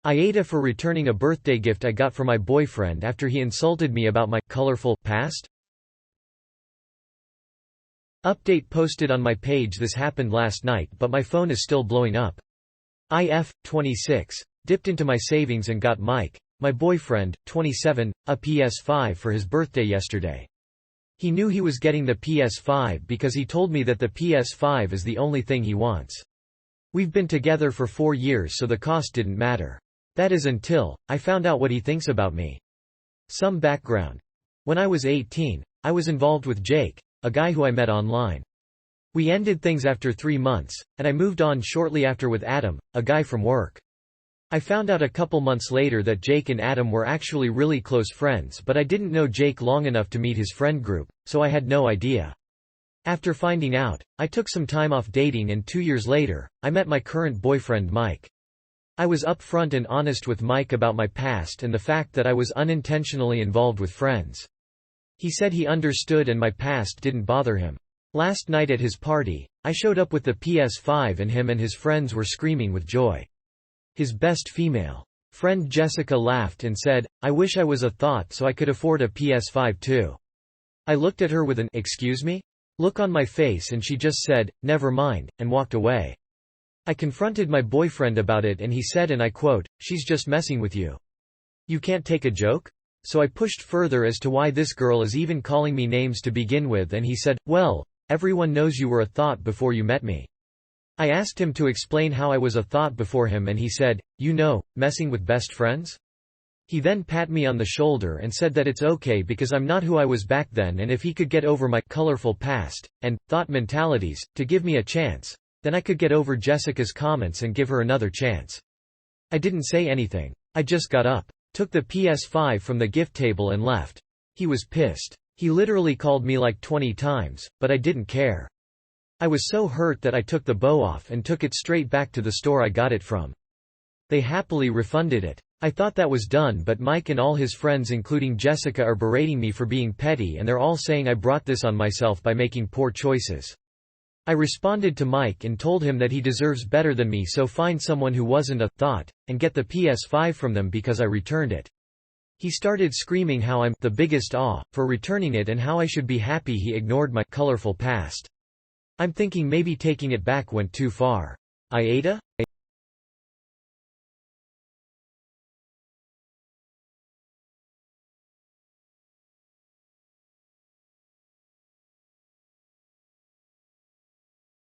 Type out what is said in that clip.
AITA for returning a birthday gift I got for my boyfriend after he insulted me about my colorful past. Update posted on my page. This happened last night, but my phone is still blowing up. IF, 26. Dipped into my savings and got Mike, my boyfriend, 27, a PS5 for his birthday yesterday. He knew he was getting the PS5 because he told me that the PS5 is the only thing he wants. We've been together for 4 years, so the cost didn't matter. That is until I found out what he thinks about me. Some background. When I was 18, I was involved with Jake, a guy who I met online. We ended things after 3 months, and I moved on shortly after with Adam, a guy from work. I found out a couple months later that Jake and Adam were actually really close friends, but I didn't know Jake long enough to meet his friend group, so I had no idea. After finding out, I took some time off dating, and 2 years later, I met my current boyfriend Mike. I was upfront and honest with Mike about my past and the fact that I was unintentionally involved with friends. He said he understood and my past didn't bother him. Last night at his party, I showed up with the PS5 and him and his friends were screaming with joy. His best female friend Jessica laughed and said, "I wish I was a thought so I could afford a PS5 too." I looked at her with an "excuse me?" look on my face and she just said, "Never mind," and walked away. I confronted my boyfriend about it and he said, and I quote, "She's just messing with you. You can't take a joke?" So I pushed further as to why this girl is even calling me names to begin with, and he said, "Well, everyone knows you were a thought before you met me." I asked him to explain how I was a thought before him and he said, "You know, messing with best friends?" He then pat me on the shoulder and said that it's okay because I'm not who I was back then, and if he could get over my colorful past and thought mentalities to give me a chance, then I could get over Jessica's comments and give her another chance. I didn't say anything. I just got up, took the PS5 from the gift table and left. He was pissed. He literally called me like 20 times, but I didn't care. I was so hurt that I took the bow off and took it straight back to the store I got it from. They happily refunded it. I thought that was done, but Mike and all his friends including Jessica are berating me for being petty, and they're all saying I brought this on myself by making poor choices. I responded to Mike and told him that he deserves better than me, so find someone who wasn't a thought, and get the PS5 from them because I returned it. He started screaming how I'm the biggest awe for returning it and how I should be happy he ignored my colorful past. I'm thinking maybe taking it back went too far. AITA?